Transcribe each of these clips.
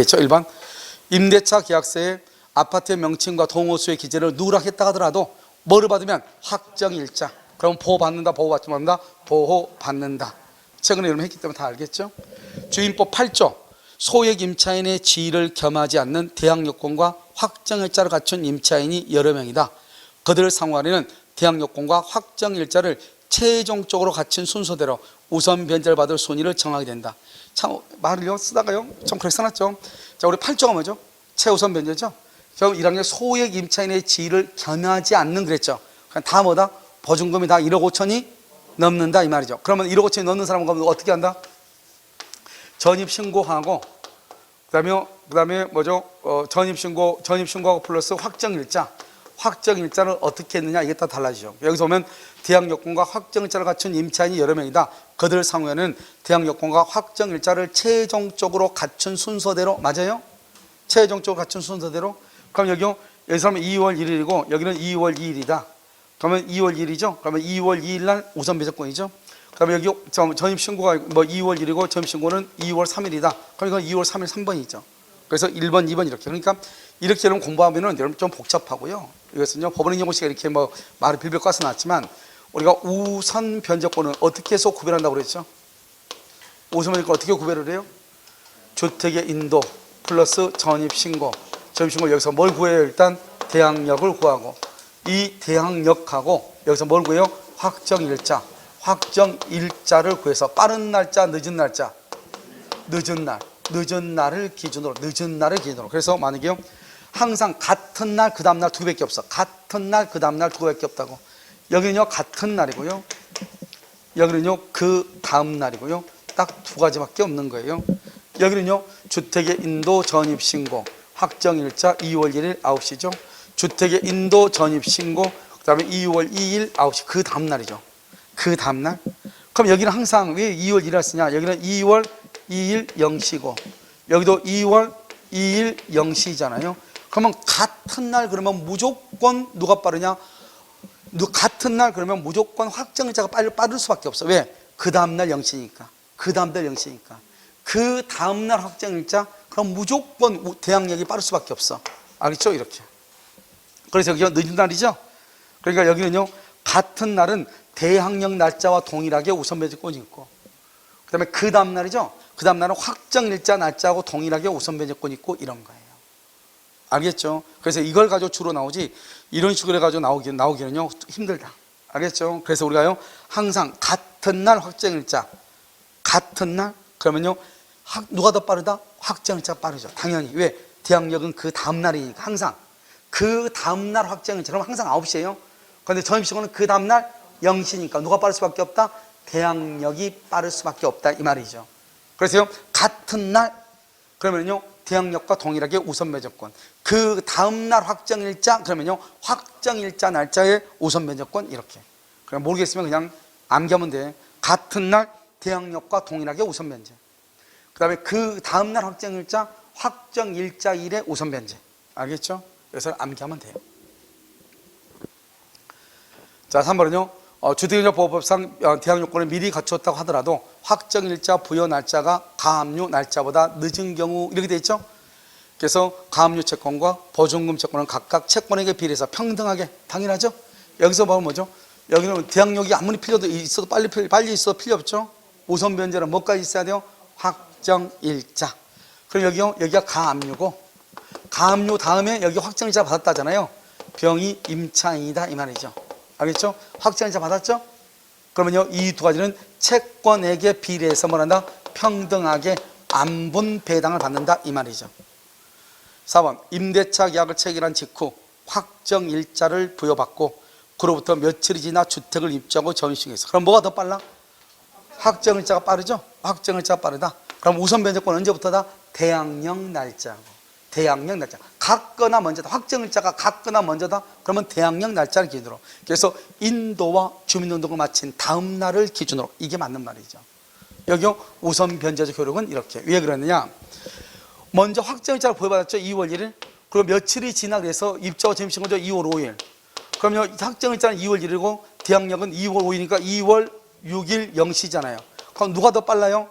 그렇죠? 1번 임대차 계약서에 아파트의 명칭과 동호수의 기재를 누락했다 하더라도 뭐를 받으면 확정일자. 그럼 보호받는다, 보호받지 말는다, 보호받는다. 최근에 여러분 했기 때문에 다 알겠죠? 주임법 8조 소액 임차인의 지위를 겸하지 않는 대항요건과 확정일자를 갖춘 임차인이 여러 명이다. 그들을 상호하려는 대항요건과 확정일자를 최종적으로 갖춘 순서대로 우선 변제를 받을 순위를 정하게 된다. 참 말을요 쓰다가요 좀 그렇게 써놨죠. 자, 우리 8조가 뭐죠? 최우선 변제죠. 결국 1학년 소액 임차인의 지위를 겸하지 않는 그랬죠. 그냥 다 뭐다? 보증금이 다 1억 5천이 넘는다 이 말이죠. 그러면 1억 5천이 넘는 사람은 어떻게 한다? 전입신고하고 그다음에 뭐죠? 전입신고하고 플러스 확정일자를 어떻게 했느냐 이게 다 달라지죠. 여기서 보면 대항요건과 확정일자를 갖춘 임차인이 여러 명이다. 그들 상호에는 대항요건과 확정일자를 최종적으로 갖춘 순서대로 맞아요? 최종적으로 갖춘 순서대로. 그럼 여기요 사람은 2월 1일이고 여기는 2월 2일이다. 그러면 2월 1일이죠. 그러면 2월 2일 날 우선 배정권이죠. 그다음에 여기 전입신고가 뭐 2월 1일이고 전입신고는 2월 3일이다. 그럼 이건 2월 3일 3번이죠. 그래서 1번, 2번 이렇게. 그러니까 이렇게 여러분 공부하면은 여러분 좀 복잡하고요. 이것은요 법원의 용어 씨가 이렇게 뭐 말을 빌빌 까서 놨지만 우리가 우선 변제권은 어떻게 해서 구별한다고 그랬죠? 우선 변제권 어떻게 구별을 해요? 주택의 인도 플러스 전입신고. 전입신고 여기서 뭘 구해요? 일단 대항력을 구하고 이 대항력하고 여기서 뭘 구해요? 확정일자를 구해서 빠른 날짜, 늦은 날짜, 늦은 날을 기준으로 그래서 만약에요 항상 같은 날 그 다음 날 두 개밖에 없어. 같은 날 그 다음 날 두 개밖에 없다고. 여기는요 같은 날이고요 여기는요 그 다음 날이고요 딱 두 가지밖에 없는 거예요. 여기는요 주택의 인도 전입신고 확정일자 2월 1일 9시죠. 주택의 인도 전입신고 그 다음에 2월 2일 9시 그 다음 날이죠. 그 다음 날. 그럼 여기는 항상 왜 2월 1일 쓰냐? 여기는 2월 2일 0시고 여기도 2월 2일 0시잖아요. 그러면 같은 날 그러면 무조건 누가 빠르냐? 같은 날 그러면 무조건 확정일자가 빠를 수밖에 없어. 왜? 그 다음 날 0시니까. 그 다음 날 0시니까. 그 다음 날 확정일자 그럼 무조건 대항력이 빠를 수밖에 없어. 알겠죠? 이렇게. 그래서 여기가 늦은 날이죠. 그러니까 여기는요 같은 날은 대항력 날짜와 동일하게 우선 변제권이 있고 그 다음에 그 다음 날이죠. 그 다음 날은 확정일자 날짜하고 동일하게 우선 변제권이 있고 이런 거예요. 알겠죠? 그래서 이걸 가지고 주로 나오지 이런 식으로 해가지고 나오기는요 힘들다. 알겠죠? 그래서 우리가요 항상 같은 날 확정일자 같은 날 그러면요 누가 더 빠르다? 확정일자가 빠르죠. 당연히. 왜? 대항력은 그 다음 날이니까 항상 그 다음 날 확정일자 그럼 항상 9시예요. 그런데 전입신고는 그 다음 날 0시니까 누가 빠를 수밖에 없다? 대항력이 빠를 수밖에 없다 이 말이죠. 그래서요 같은 날 그러면요 대항력과 동일하게 우선 변제권 그 다음 날 확정일자 그러면요 확정일자 날짜의 우선 변제권 이렇게. 그냥 모르겠으면 그냥 암기하면 돼. 같은 날 대항력과 동일하게 우선 변제. 그 다음에 그 다음 날 확정일자일의 우선 변제. 알겠죠? 그래서 암기하면 돼요. 자 3번은요 주택임대보호법상 대항요건을 미리 갖추었다고 하더라도 확정일자 부여 날짜가 가압류 날짜보다 늦은 경우 이렇게 돼 있죠. 그래서 가압류 채권과 보증금 채권은 각각 채권액에 비례해서 평등하게 당연하죠. 여기서 보면 뭐죠? 여기는 대항력이 아무리 필요도 있어도 빨리 있어도 필요 없죠. 우선 변제는 뭐까지 있어야 돼요? 확정일자. 그럼 여기가 가압류고 가압류 다음에 여기 확정일자 받았다잖아요. 병이 임차인이다 이 말이죠. 알겠죠? 확정일자 받았죠? 그러면요 이 두 가지는 채권액에 비례해서 뭐란다? 평등하게 안분 배당을 받는다 이 말이죠. 4번 임대차 계약을 체결한 직후 확정일자를 부여받고 그로부터 며칠이 지나 주택을 입주하고 전입신고했어. 그럼 뭐가 더 빨라? 확정일자가 빠르죠? 확정일자가 빠르다. 그럼 우선 변제권 언제부터다? 대항력 날짜고 대항력 날짜 같거나 먼저다. 확정일자가 같거나 먼저다. 그러면 대항력 날짜를 기준으로. 그래서 인도와 주민등록을 마친 다음 날을 기준으로. 이게 맞는 말이죠. 여기요 우선 변제적 효력은 이렇게. 왜 그러느냐? 먼저 확정일자를 부여받았죠. 2월 1일. 그리고 며칠이 지나 그래서 입주하고 전입신고죠. 2월 5일. 그러면 확정일자는 2월 1일이고 대항력은 2월 5일이니까 2월 6일 0시잖아요. 그럼 누가 더 빨라요?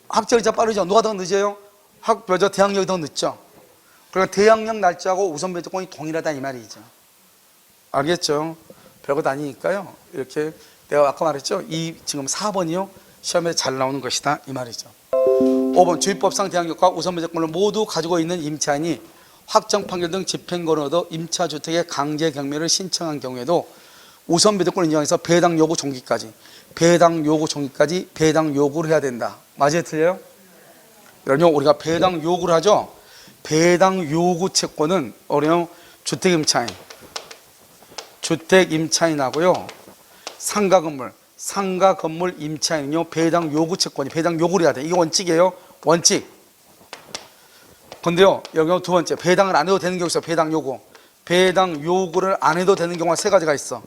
확정일자 빠르죠. 누가 더 늦어요? 대항력이 더 늦죠. 그러니까 대항력 날짜하고 우선 배제권이 동일하다 이 말이죠. 알겠죠? 별것 아니니까요. 이렇게 내가 아까 말했죠. 이 지금 4번이요. 시험에 잘 나오는 것이다 이 말이죠. 5번 주입법상 대항력과 우선 배제권을 모두 가지고 있는 임차인이 확정 판결 등 집행권을 얻어 임차주택의 강제 경매를 신청한 경우에도 우선 배제권을 인정해서 배당 요구 종기까지 배당 요구를 해야 된다. 맞아요? 틀려요? 그러면 우리가 배당 요구를 하죠. 배당 요구 채권은 어려운 주택임차인하고요. 상가 건물 임차인은요. 배당 요구 채권이 배당 요구를 해야 돼. 이게 원칙이에요. 원칙. 근데요. 여기 두 번째 배당을 안 해도 되는 경우 있어요. 배당 요구를 안 해도 되는 경우가 세 가지가 있어.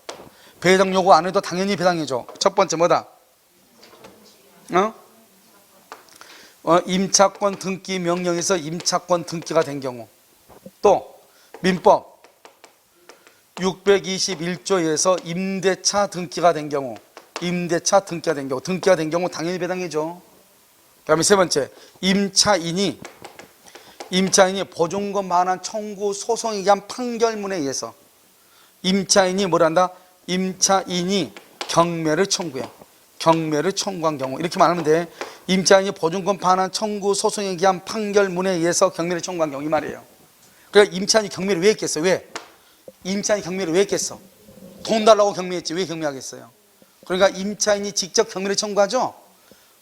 배당 요구 안 해도 당연히 배당해줘. 첫 번째 뭐다? 임차권 등기 명령에서 임차권 등기가 된 경우. 또 민법 621조에서 임대차 등기가 된 경우. 등기가 된 경우 당연히 배당해줘. 그 다음에 세 번째 임차인이 보증금 반환 청구 소송에 의한 판결문에 의해서 임차인이 경매를 청구해. 경매를 청구한 경우 이렇게 말하면 돼. 임차인이 보증금 반환 청구 소송에 의한 판결문에 의해서 경매를 청구한 경우 이 말이에요. 그러니까 임차인이 경매를 왜 했겠어? 임차인이 경매를 왜 했겠어? 돈 달라고 경매했지 왜 경매하겠어요? 그러니까 임차인이 직접 경매를 청구하죠.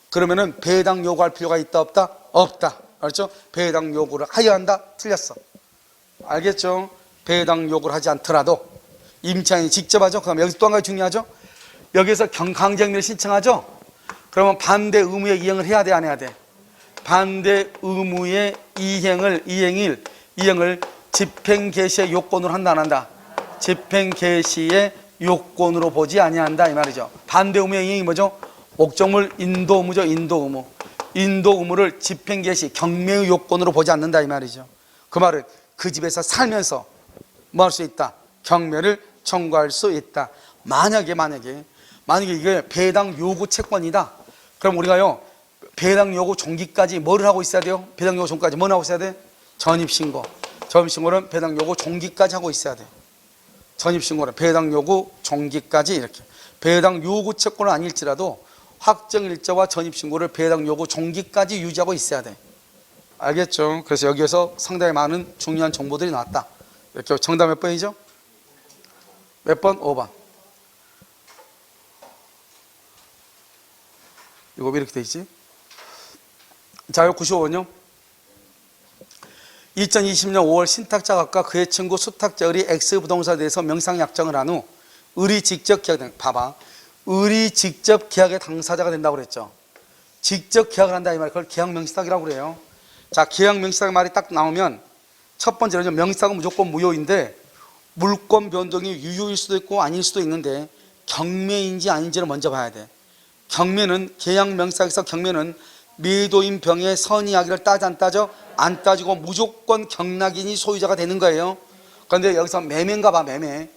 그러면은 배당 요구할 필요가 있다 없다? 없다. 알았죠? 배당 요구를 하여야 한다? 틀렸어. 알겠죠? 배당 요구를 하지 않더라도 임차인이 직접 하죠. 그럼 여기서 또 한 가지 중요하죠. 여기서 강제경매를 신청하죠. 그러면 반대 의무의 이행을 해야 돼, 안 해야 돼? 반대 의무의 이행을 집행 개시의 요건으로 한다, 안 한다? 집행 개시의 요건으로 보지 아니한다 이 말이죠. 반대 의무의 이행이 뭐죠? 목적물 인도 의무죠. 인도 의무를 집행 개시 경매의 요건으로 보지 않는다 이 말이죠. 그 말은 그 집에서 살면서 뭐 할 수 있다? 경매를 청구할 수 있다. 만약에 이게 배당 요구 채권이다. 그럼 우리가요 배당 요구 종기까지 뭐를 하고 있어야 돼요? 배당 요구 종기까지 뭐 하고 있어야 돼? 전입신고는 배당 요구 종기까지 하고 있어야 돼. 전입신고는 배당 요구 종기까지 이렇게. 배당 요구 채권은 아닐지라도 확정일자와 전입신고를 배당 요구 종기까지 유지하고 있어야 돼. 알겠죠? 그래서 여기에서 상당히 많은 중요한 정보들이 나왔다. 이렇게 정답 몇 번이죠? 몇 번? 5번. 이거 왜 이렇게 돼 있지? 자, 이거 95번요. 2020년 5월 신탁자각과 그의 친구 수탁자의 X부동산에 대해서 명상약정을 한 후 을이 직접 계약, 봐봐. 을이 직접 계약의 당사자가 된다고 그랬죠. 직접 계약을 한다 이 말, 그걸 계약명시탁이라고 그래요. 자, 계약명시탁의 말이 딱 나오면 첫 번째로 명시탁은 무조건 무효인데 물권 변동이 유효일 수도 있고 아닐 수도 있는데 경매인지 아닌지를 먼저 봐야 돼. 경매는 계약명시탁에서 경매는 매도인 병의 선의하기를 따져 안 따져? 안 따지고 무조건 경락인이 소유자가 되는 거예요. 그런데 여기서 매매인가 봐, 매매.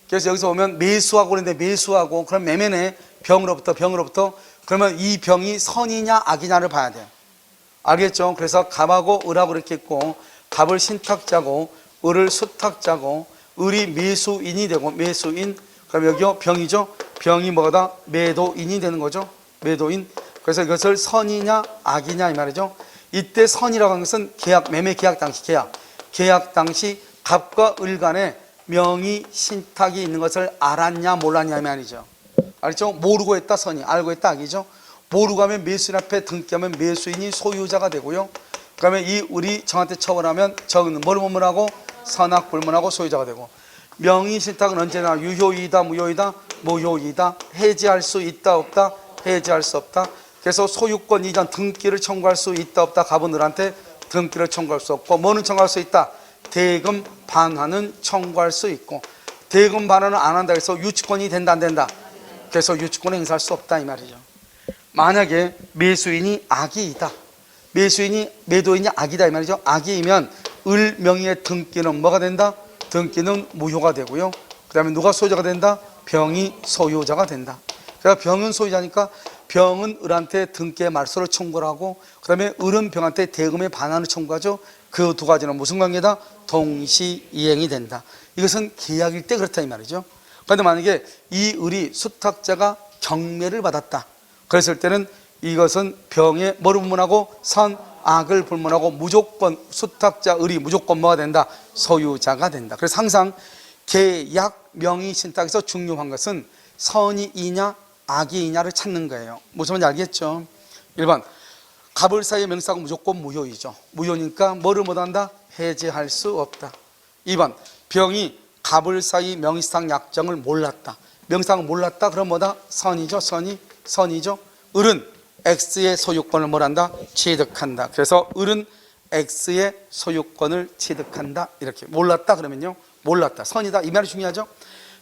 그래서 여기서 보면 매수하고 그러는데 매수하고 그럼 매매네. 병으로부터 그러면 이 병이 선이냐 악이냐를 봐야 돼. 알겠죠? 그래서 갑하고 을하고 이렇게 있고 갑을 신탁자고 을을 수탁자고 을이 매수인이 되고 매수인 그럼 여기요 병이죠. 병이 뭐다? 매도인이 되는 거죠. 매도인. 그래서 이것을 선이냐 악이냐 이 말이죠. 이때 선이라고 하는 것은 매매 계약 당시 갑과 을 간에 명의 신탁이 있는 것을 알았냐 몰랐냐 이 말이죠. 알죠? 모르고 했다 선이, 알고 했다 악이죠. 모르고 하면 매수인 앞에 등기하면 매수인이 소유자가 되고요. 그러면 이 을이 정한테 처벌하면 정은 뭘 못문하고 선악 불문하고 소유자가 되고. 명의 신탁은 언제나 유효이다 무효이다? 무효이다. 해지할 수 있다 없다? 해지할 수 없다. 그래서 소유권 이전 등기를 청구할 수 있다 없다? 갑은 을한테 등기를 청구할 수 없고 뭐는 청구할 수 있다? 대금 반환은 청구할 수 있고 대금 반환은 안 한다 해서 유치권이 된다 안 된다? 그래서 유치권을 행사할 수 없다 이 말이죠. 만약에 매수인이 악이다. 매도인이 악이다 이 말이죠. 악이면 을 명의의 등기는 뭐가 된다? 등기는 무효가 되고요. 그 다음에 누가 소유자가 된다? 병이 소유자가 된다. 그래서 병은 소유자니까 병은 을한테 등기의 말소를 청구를 하고, 그 다음에 을은 병한테 대금의 반환을 청구하죠. 그 두 가지는 무슨 관계다? 동시이행이 된다. 이것은 계약일 때 그렇다 이 말이죠. 그런데 만약에 이 을이 수탁자가 경매를 받았다, 그랬을 때는 이것은 병에 뭐를 불문하고? 선, 악을 불문하고 무조건 수탁자 을이 무조건 뭐가 된다? 소유자가 된다. 그래서 항상 계약 명의 신탁에서 중요한 것은 선이 이냐 악이 이냐를 찾는 거예요. 무슨 말인지 알겠죠? 1번 갑을사의 명사가 무조건 무효이죠. 무효니까 뭐를 못한다? 해제할 수 없다. 2번 병이 갑을사의 명의상 약정을 몰랐다. 명상을 몰랐다. 그럼 뭐다? 선이죠. 선이죠. 을은 X의 소유권을 뭘한다? 취득한다. 그래서 을은 X의 소유권을 취득한다. 이렇게 몰랐다 그러면요, 몰랐다, 선이다, 이 말이 중요하죠.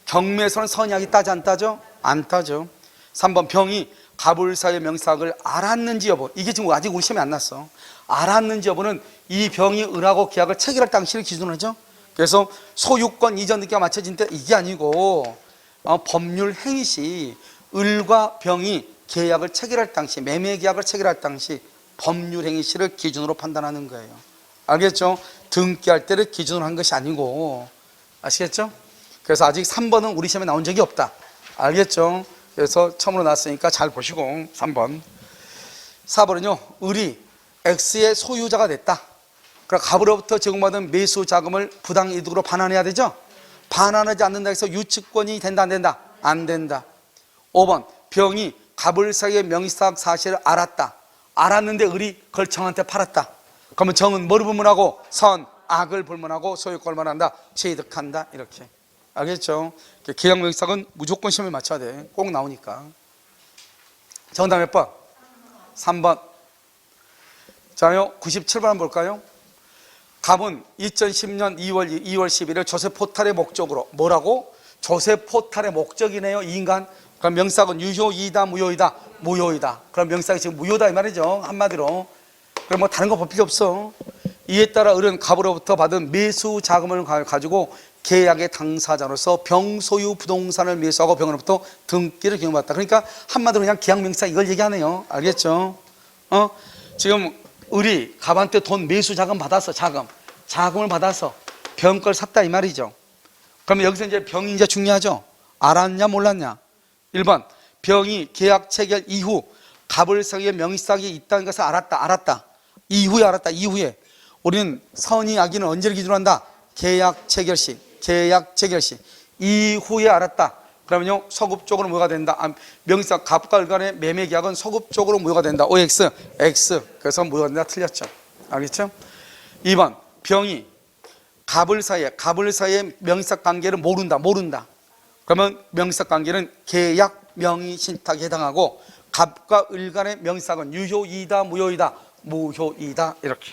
경매에서는 선이 악이 따지 안 따죠? 안 따죠. 3번 병이 갑을사의 명삭을 알았는지 여부, 이게 지금 아직 우리 시험에 안 났어. 알았는지 여부는 이 병이 을하고 계약을 체결할 당시를 기준으로 하죠. 그래서 소유권 이전 등기가 맞춰진 때 이게 아니고 법률 행위 시 을과 병이 계약을 체결할 당시, 매매 계약을 체결할 당시 법률 행위 시를 기준으로 판단하는 거예요. 알겠죠? 등기할 때를 기준으로 한 것이 아니고, 아시겠죠? 그래서 아직 3번은 우리 시험에 나온 적이 없다. 알겠죠? 그래서 처음으로 나왔으니까 잘 보시고 3번. 4번은요, 을이 X의 소유자가 됐다. 그럼 갑으로부터 제공받은 매수 자금을 부당이득으로 반환해야 되죠? 반환하지 않는다 해서 유치권이 된다 안 된다? 안 된다. 5번 병이 갑을사의 명의사학 사실을 알았다. 알았는데 을이 그걸 정한테 팔았다. 그러면 정은 뭐를 불문하고? 선, 악을 불문하고 소유권을 말한다. 취득한다. 이렇게. 알겠죠? 계약 명의사학은 무조건 시험에 맞춰야 돼. 꼭 나오니까. 정답 몇 번? 3번. 자요, 97번 한번 볼까요? 갑은 2010년 2월 11일 조세 포탈의 목적으로, 뭐라고? 조세 포탈의 목적이네요, 이 인간. 그럼 명삭은 유효이다 무효이다? 무효이다. 그럼 명삭이 지금 무효다 이 말이죠, 한마디로. 그럼 뭐 다른 거 볼 필요 없어. 이에 따라 을은 갑으로부터 받은 매수 자금을 가지고 계약의 당사자로서 병 소유 부동산을 매수하고 병으로부터 등기를 경험받다. 그러니까 한마디로 그냥 계약 명삭 이걸 얘기하네요. 알겠죠? 지금 을이 갑한테 돈 매수 자금 받았어. 자금을 받아서 병 걸 샀다 이 말이죠. 그러면 여기서 이제 병이 이제 중요하죠. 알았냐 몰랐냐? 1번 병이 계약 체결 이후 갑을사의 명의삭이 있다는 것을 알았다. 이후에 알았다. 이후에. 우리는 선의 악의는 언제를 기준으로 한다? 계약 체결 시. 이후에 알았다. 그러면요, 소급적으로 무효가 된다. 명의삭 갑과 을 간의 매매 계약은 소급적으로 무효가 된다. OX, X. 그래서 무효가 된다. 틀렸죠. 알겠죠? 2번 병이 갑을사의 명의삭 관계를 모른다. 그러면 명의삭 관계는 계약 명의 신탁에 해당하고 갑과 을 간의 명의삭은 유효이다 무효이다? 무효이다. 이렇게.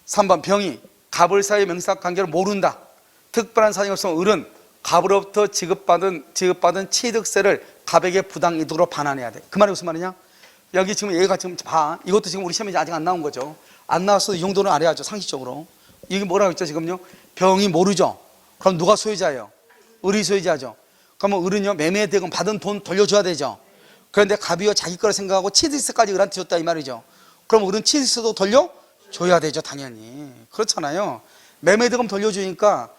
3번 병이 갑을사의 명의삭 관계를 모른다. 특별한 사정이 없으면 을은 갑으로부터 지급받은 취득세를 갑에게 부당이득으로 반환해야 돼. 그 말이 무슨 말이냐? 여기 지금 얘가 지금 봐. 이것도 지금 우리 시험에 아직 안 나온 거죠. 안 나왔어도 이 정도는 알아야죠, 상식적으로. 이게 뭐라고 했죠, 지금요? 병이 모르죠. 그럼 누가 소유자예요? 을이 소유자죠. 그러면 을은요, 매매 대금 받은 돈 돌려줘야 되죠. 그런데 갑이요, 자기 거를 생각하고 취득세까지 을한테 줬다 이 말이죠. 그럼 을은 취득세도 돌려줘야 되죠, 당연히. 그렇잖아요. 매매 대금 돌려주니까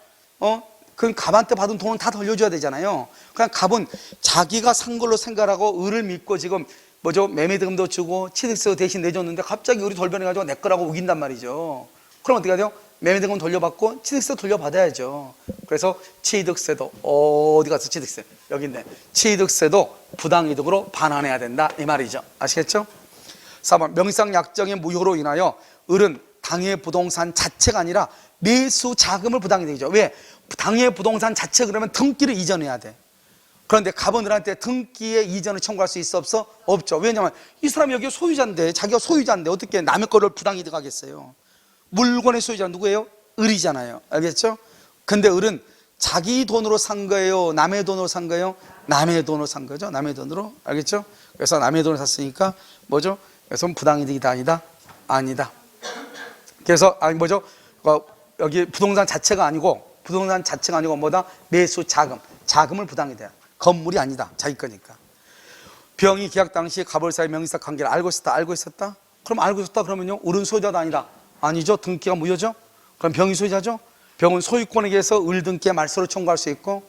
그 갑한테 받은 돈은 다 돌려줘야 되잖아요. 그냥 갑은 자기가 산 걸로 생각하고 을을 믿고 지금 매매 대금도 주고 취득세도 대신 내줬는데 갑자기 을이 돌변해가지고 내 거라고 우긴단 말이죠. 그럼 어떻게 해야 돼요? 매매 대금 돌려받고 취득세 돌려받아야죠. 그래서 취득세도 어디 갔어? 취득세 여기 있네. 취득세도 부당이득으로 반환해야 된다 이 말이죠. 아시겠죠? 4번 명의상 약정의 무효로 인하여 을은 당해 부동산 자체가 아니라 매수 자금을 부당이득이죠. 왜? 당해 부동산 자체 그러면 등기를 이전해야 돼. 그런데 갑은 을한테 등기의 이전을 청구할 수 있어 없어? 없죠. 왜냐하면 이 사람이 여기 소유자인데, 자기가 소유자인데 어떻게 남의 거를 부당이득하겠어요? 물건의 소유자는 누구예요? 을이잖아요. 알겠죠? 근데 을은 자기 돈으로 산 거예요? 남의 돈으로 산 거예요? 남의 돈으로 산 거죠. 남의 돈으로. 알겠죠? 그래서 남의 돈을 샀으니까 뭐죠? 그래서 부당이득이다 아니다? 아니다. 그래서 여기 부동산 자체가 아니고 뭐다? 매수 자금을 부당이득. 건물이 아니다. 자기 거니까. 병이 계약 당시 갑을사의 명의사 관계를 알고 있었다. 알고 있었다? 그럼 알고 있었다 그러면요, 을은 소유자도 아니다. 아니죠. 등기가 무효죠. 그럼 병이 소유자죠. 병은 소유권에 의해서 을 등기의 말소를 청구할 수 있고,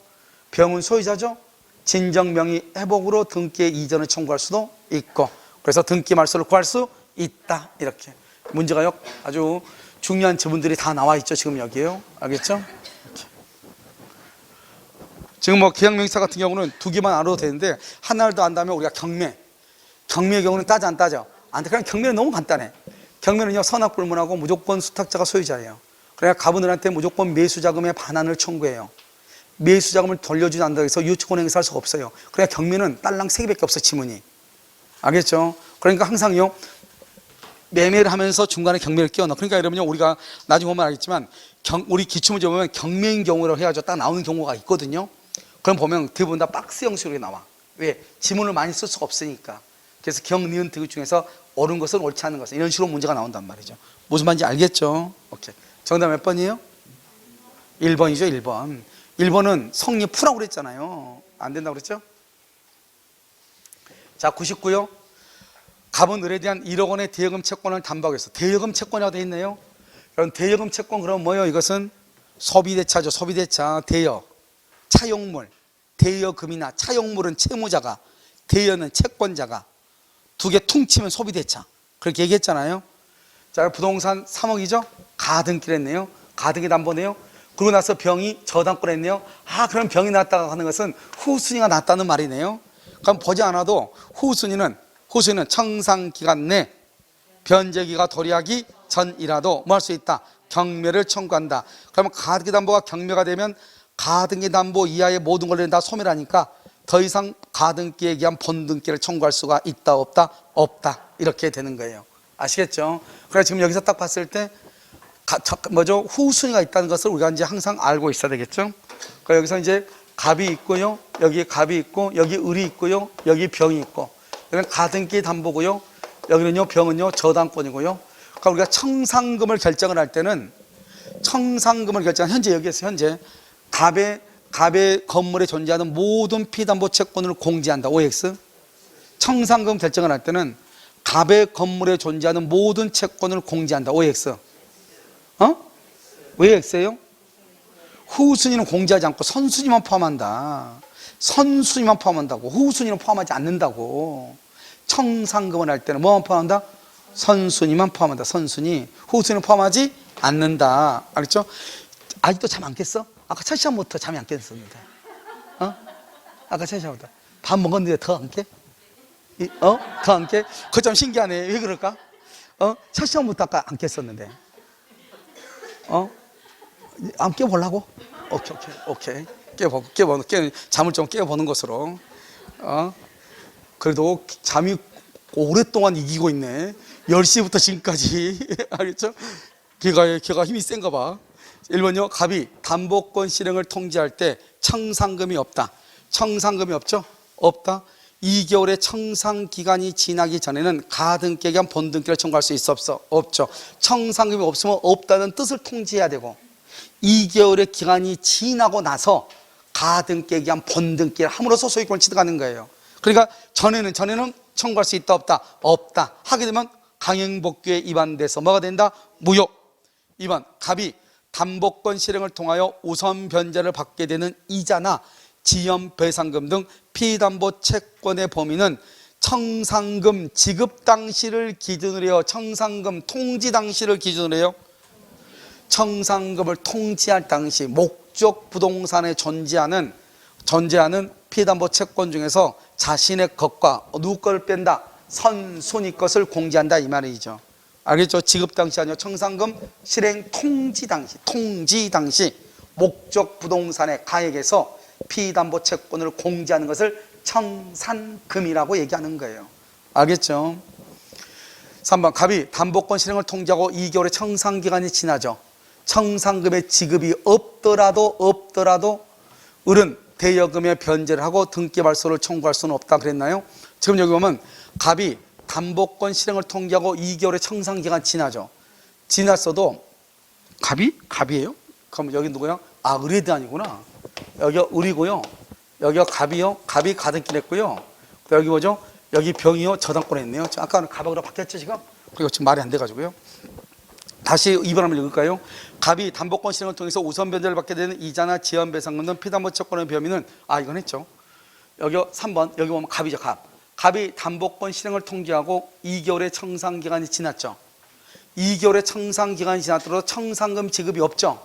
병은 소유자죠. 진정 명의 회복으로 등기의 이전을 청구할 수도 있고, 그래서 등기 말소를 구할 수 있다. 이렇게 문제가요 아주 중요한 지문들이 다 나와 있죠. 지금 여기에요. 알겠죠? 이렇게. 지금 뭐 계약명의사 같은 경우는 두 개만 알아도 되는데 하나를 더 안다면 우리가 경매의 경우는 따져 안 따져? 안 돼. 그냥 경매는 너무 간단해. 경매는요 선악불문하고 무조건 수탁자가 소유자예요. 그러니까 가부들한테 무조건 매수자금의 반환을 청구해요. 매수자금을 돌려주지 않는다고 해서 유치권 행사할 수가 없어요. 그러니까 경매는 딸랑 3개밖에 없어 지문이. 알겠죠? 그러니까 항상요 매매를 하면서 중간에 경매를 끼워넣어. 그러니까 여러분요 우리가 나중에 보면 알겠지만 우리 기출문제 보면 경매인 경우라고 해가지고 딱 나오는 경우가 있거든요. 그럼 보면 대부분 다 박스 형식으로 나와. 왜? 지문을 많이 쓸 수가 없으니까. 그래서 경, 니은, 디귿 중에서 옳은 것은 옳지 않은 것은 이런 식으로 문제가 나온단 말이죠. 무슨 말인지 알겠죠? 오케이. 정답 몇 번이에요? 1번이죠. 1번. 1번은 성립 푸라고 그랬잖아요. 안 된다고 그랬죠? 자, 99요. 갑은 을에 대한 1억 원의 대여금 채권을 담보하고 있어. 대여금 채권이라고 되어 있네요. 그럼 대여금 채권 그럼 뭐예요? 이것은 소비대차죠. 소비대차, 대여, 차용물, 대여금이나 차용물은 채무자가, 대여는 채권자가, 두 개 퉁치면 소비대차. 그렇게 얘기했잖아요. 자, 부동산 3억이죠? 가등기를 했네요. 가등기 담보네요. 그러고 나서 병이 저당권 했네요. 아, 그럼 병이 났다가 하는 것은 후순위가 났다는 말이네요. 그럼 보지 않아도 후순위는 청산기간 내 변제기가 도래하기 전이라도 뭐 할 수 있다? 경매를 청구한다. 그러면 가등기 담보가 경매가 되면 가등기 담보 이하의 모든 권리는 다 소멸하니까 더 이상 가등기에 의한 본등기를 청구할 수가 있다 없다? 없다. 이렇게 되는 거예요. 아시겠죠? 그래서 지금 여기서 딱 봤을 때 후순위가 있다는 것을 우리가 이제 항상 알고 있어야 되겠죠? 그러니까 여기서 이제 갑이 있고요. 여기 갑이 있고, 여기 을이 있고요. 여기 병이 있고. 여기는 가등기 담보고요. 여기는요, 병은요, 저당권이고요. 그러니까 우리가 청산금을 결정을 할 때는 현재 여기에서 현재 갑의 건물에 존재하는 모든 피담보 채권을 공제한다. OX. 청산금 결정을 할 때는 갑의 건물에 존재하는 모든 채권을 공제한다. OX. 왜 X예요? 후순위는 공제하지 않고 선순위만 포함한다. 선순위만 포함한다고. 후순위는 포함하지 않는다고. 청산금을 할 때는 뭐만 포함한다? 선순위만 포함한다. 선순위. 후순위는 포함하지 않는다. 알겠죠? 아직도 잠 안 깼어? 아까 첫 시간부터 잠이 안 깼었는데. 아까 첫 시간부터. 밥 먹었는데 더 안 깨? 더 안 깨? 그거 좀 신기하네. 왜 그럴까? 첫 시간부터 아까 안 깼었는데. 안 깨보려고? 오케이. 잠을 좀 깨보는 것으로. 그래도 잠이 오랫동안 이기고 있네. 10시부터 지금까지. 알겠죠? 걔가 힘이 센가 봐. 1번요. 갑이 담보권 실행을 통지할 때 청산금이 없다. 청산금이 없죠? 없다. 2개월의 청산기간이 지나기 전에는 가등기에 의한 본등기를 청구할 수 있어 없어? 없죠. 청산금이 없으면 없다는 뜻을 통지해야 되고 2개월의 기간이 지나고 나서 가등기에 의한 본등기를 함으로써 소유권을 취득하는 거예요. 그러니까 전에는 청구할 수 있다 없다? 없다. 하게 되면 강행복귀에 위반돼서 뭐가 된다? 무효. 2번 갑이 담보권 실행을 통하여 우선 변제를 받게 되는 이자나 지연 배상금 등 피담보 채권의 범위는 청산금 지급 당시를 기준으로 해요. 청산금 통지 당시를 기준으로 해요. 청산금을 통지할 당시 목적 부동산에 존재하는 피담보 채권 중에서 자신의 것과 누구 것을 뺀다? 선순위 것을 공제한다 이 말이죠. 알겠죠? 지급 당시 아니요. 청산금 실행 통지 당시 목적 부동산의 가액에서 피담보 채권을 공제하는 것을 청산금이라고 얘기하는 거예요. 알겠죠? 3번 갑이 담보권 실행을 통지하고 2개월의 청산기간이 지나죠. 청산금의 지급이 없더라도 을은 대여금의 변제를 하고 등기 말소를 청구할 수는 없다 그랬나요? 지금 여기 보면 갑이 담보권 실행을 통지하고 2개월의 청산기간 지나죠. 지났어도 갑이에요? 그럼 여기 누구요? 을에 대한이구나. 여기 을이고요. 여기가 갑이요. 갑이 가등기 냈고요. 여기 뭐죠? 여기 병이요 저당권에 있네요. 아까는 갑으로 바뀌었죠 지금? 그리고 지금 말이 안 돼가지고요. 다시 2번 한번 읽을까요? 갑이 담보권 실행을 통해서 우선 변제를 받게 되는 이자나 지연배상금 등 피담보 채권의 범위는 이건 했죠. 여기 3번 여기 보면 갑이죠. 갑이 담보권 실행을 통지하고 2개월의 청산기간이 지났죠. 2개월의 청산기간이 지났더라도 청산금 지급이 없죠.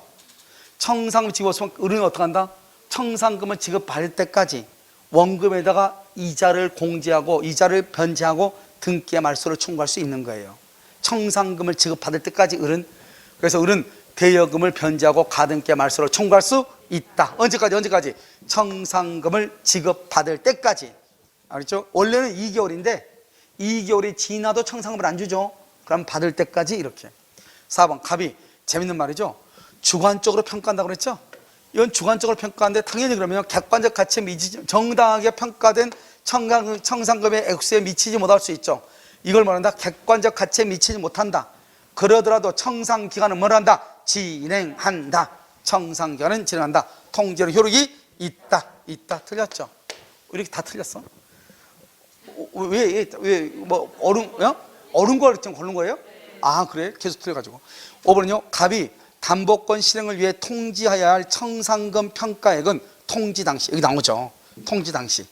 청산금 지급 없으면 은행은 어떻게 한다? 청산금을 지급받을 때까지 원금에다가 이자를 공제하고 이자를 변제하고 등기의 말소를 청구할 수 있는 거예요. 청산금을 지급받을 때까지 은은, 그래서 은은 대여금을 변제하고 가등기의 말소를 청구할 수 있다. 언제까지? 청산금을 지급받을 때까지. 알겠죠? 원래는 2개월인데 2개월이 지나도 청산금을 안 주죠. 그럼 받을 때까지 이렇게. 4번 갑이 재밌는 말이죠. 주관적으로 평가한다고 그랬죠? 이건 주관적으로 평가하는데 당연히 그러면 객관적 가치에 미치지, 정당하게 평가된 청산금의 액수에 미치지 못할 수 있죠. 이걸 말한다. 객관적 가치에 미치지 못한다. 그러더라도 청산기간은 뭘 한다? 진행한다. 청산기간은 진행한다. 통제로 효력이 있다. 틀렸죠? 이렇게 다 틀렸어? 뭐 옳은 걸 지금 고른 거예요? 그래? 계속 틀려가지고. 5번은요. 갑이 담보권 실행을 위해 통지해야 할 청산금 평가액은 통지 당시, 여기 나오죠. 통지 당시,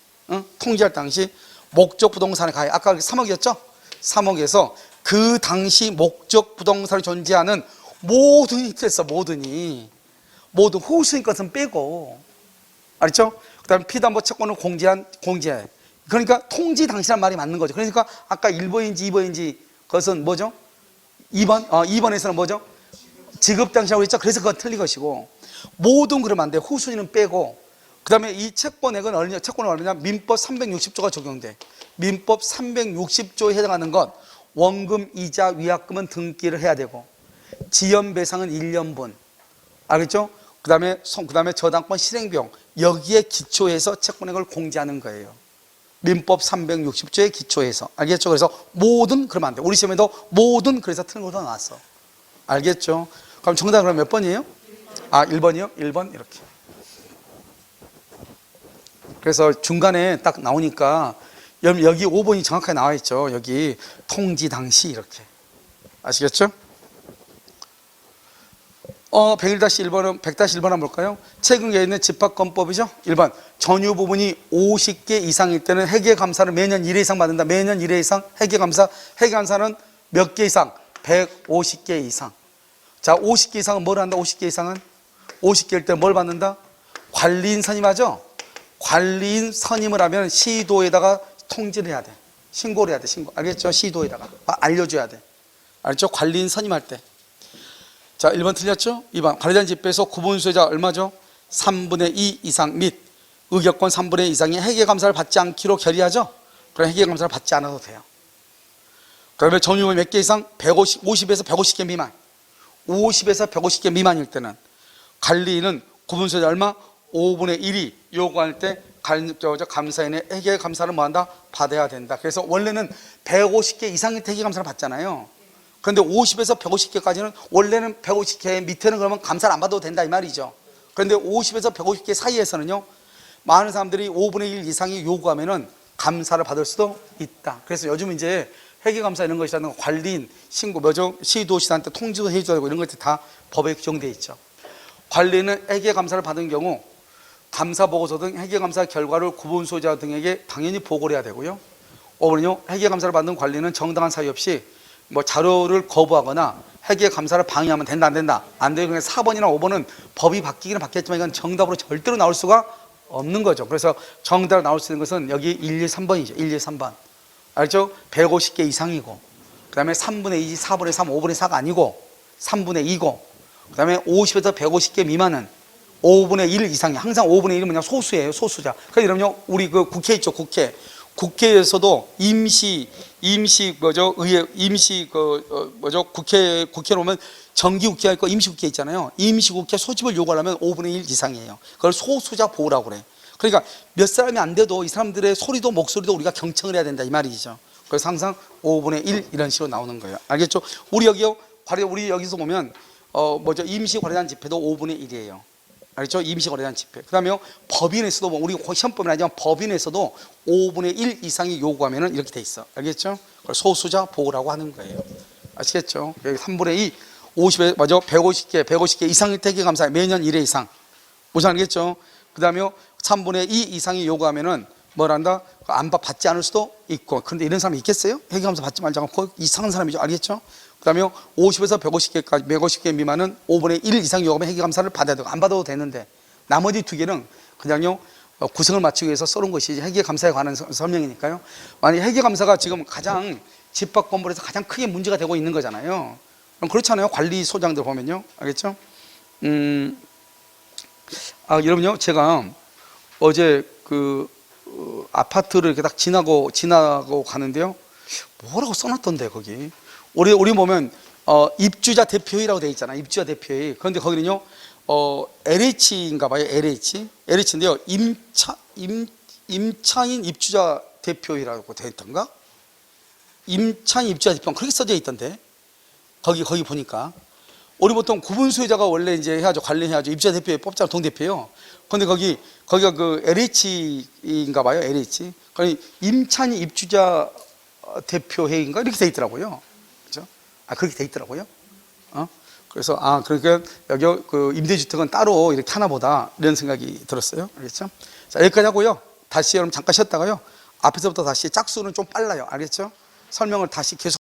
통지할 당시 목적 부동산에 가해. 아까 3억이었죠? 3억에서 그 당시 목적 부동산이 존재하는 모든이 됐어. 모든 호수인 것은 빼고, 알았죠? 그 다음에 피담보 채권을 공제해. 그러니까 통지 당시란 말이 맞는 거죠. 그러니까 아까 1번인지 2번인지 그것은 뭐죠? 2번? 2번에서는 뭐죠? 지급 당시라고 했죠. 그래서 그건 틀린 것이고, 모든 그러면 안 돼. 후순위는 빼고, 그 다음에 이 채권액은 채권은 얼마냐? 민법 360조가 적용돼. 민법 360조에 해당하는 것, 원금, 이자, 위약금은 등기를 해야 되고, 지연배상은 1년분. 알겠죠? 그 다음에 저당권 실행비용, 여기에 기초해서 채권액을 공제하는 거예요. 민법 360조에 기초해서. 알겠죠? 그래서 모든 그러면 안 돼. 우리 시험에도 모든 그래서 틀린 것도 나왔어. 알겠죠? 그럼 정답은 그럼 몇 번이에요? 1번이요? 1번 이렇게. 그래서 중간에 딱 나오니까 여기 5번이 정확하게 나와 있죠. 여기 통지 당시 이렇게. 아시겠죠? 101-1번은 100-1번 한번 볼까요? 최근에 있는 집합권법이죠. 1번 전유 부분이 50개 이상일 때는 회계감사를 매년 1회 이상 받는다. 매년 1회 이상 회계감사는 몇 개 이상? 150개 이상. 자, 50개 이상은 뭘 한다? 50개 이상은 50개일 때 뭘 받는다? 관리인 선임하죠. 관리인 선임을 하면 시도에다가 통지를 해야 돼. 신고를 해야 돼. 신고. 알겠죠? 시도에다가 알려줘야 돼. 알죠? 관리인 선임할 때. 자, 1번 틀렸죠? 2번 관리된 집배에서 구분수혜자 얼마죠? 3분의 2 이상 및 의결권 3분의 2 이상의 회계감사를 받지 않기로 결의하죠? 그럼 회계감사를 받지 않아도 돼요. 그 다음에 전유물 몇 개 이상? 50에서 150개 미만. 50에서 150개 미만일 때는 관리인은 구분수혜자 얼마? 5분의 1이 요구할 때 감사인의 회계감사를 뭐한다? 받아야 된다. 그래서 원래는 150개 이상의 회계감사를 받잖아요. 그런데 50에서 150개까지는 원래는 150개 밑에는 그러면 감사를 안 받아도 된다 이 말이죠. 그런데 50에서 150개 사이에서는요, 많은 사람들이 5분의 1 이상이 요구하면은 감사를 받을 수도 있다. 그래서 요즘 이제 회계감사 이런 것이라는 관리인, 신고, 시도시한테 통지도 해줘야 되고 이런 것들이 다 법에 규정되어 있죠. 관리인은 회계감사를 받은 경우 감사보고서 등 회계감사 결과를 구분소유자 등에게 당연히 보고를 해야 되고요. 5번은요, 회계감사를 받는 관리는 정당한 사유 없이 자료를 거부하거나 회계감사를 방해하면 된다, 안 된다? 안 돼요. 그러니까 4번이나 5번은 법이 바뀌기는 바뀌었지만 이건 정답으로 절대로 나올 수가 없는 거죠. 그래서 정답으로 나올 수 있는 것은 여기 1, 2, 3번이죠. 1, 2, 3번. 알죠? 150개 이상이고, 그 다음에 3분의 2, 4분의 3, 5분의 4가 아니고 3분의 2고, 그 다음에 50에서 150개 미만은 5분의 1 이상이, 항상 5분의 1은 그냥 소수예요. 소수자. 그러니까 우리 그 국회 있죠. 국회에서도 국회로 오면 정기국회가 있고 임시국회 있잖아요. 임시국회 소집을 요구하려면 5분의 1 이상이에요. 그걸 소수자 보호라고 그래. 그러니까 몇 사람이 안 돼도 이 사람들의 소리도 목소리도 우리가 경청을 해야 된다 이 말이죠. 그래서 항상 5분의 1 이런 식으로 나오는 거예요. 알겠죠? 우리 여기서 보면 임시 관리단 집회도 5분의 1이에요. 알겠죠? 임시거래에 대한 집회. 그 다음에 법인에서도, 우리 시험법은 아니지만 법인에서도 5분의 1 이상이 요구하면 이렇게 돼 있어. 알겠죠? 그걸 소수자 보호라고 하는 거예요. 아시겠죠? 여기 3분의 2, 50에, 맞아? 150개 이상의 회계감사 매년 1회 이상. 무슨 알겠죠? 그 다음에 3분의 2 이상이 요구하면은 뭐란다? 안 받지 않을 수도 있고. 그런데 이런 사람이 있겠어요? 회계감사 받지 말자고. 그거 이상한 사람이죠. 알겠죠? 그 다음에 50에서 150개까지, 150개 미만은 5분의 1 이상 요구하면 회계감사를 받아야 되고, 안 받아도 되는데, 나머지 두 개는 그냥요, 구성을 맞추기 위해서 써놓은 것이 회계감사에 관한 설명이니까요. 만약에 회계감사가 지금 가장 집합건물에서 가장 크게 문제가 되고 있는 거잖아요. 그럼 그렇잖아요. 관리소장들 보면요. 알겠죠? 여러분요, 제가 어제 아파트를 이렇게 딱 지나고 가는데요. 뭐라고 써놨던데, 거기. 우리 보면, 입주자 대표회의라고 되어 있잖아요. 입주자 대표회의. 그런데 거기는요, LH인가 봐요. LH인데요. 임차인 입주자 대표회의라고 되어 있던가? 임차인 입주자 대표, 그렇게 써져 있던데. 거기 보니까. 우리 보통 구분수요자가 원래 이제 해야죠. 관리해야죠. 입주자 대표회 뽑잖아. 동대표요. 근데 거기가 그 LH인가 봐요. LH. 그러니 임차인 입주자 대표회의인가? 이렇게 돼 있더라고요. 그죠? 그렇게 돼 있더라고요. 그래서, 그러니까 여기 임대주택은 따로 이렇게 하나 보다. 이런 생각이 들었어요. 알겠죠? 자, 여기까지 하고요. 다시 여러분 잠깐 쉬었다가요. 앞에서부터 다시 짝수는 좀 빨라요. 알겠죠? 설명을 다시 계속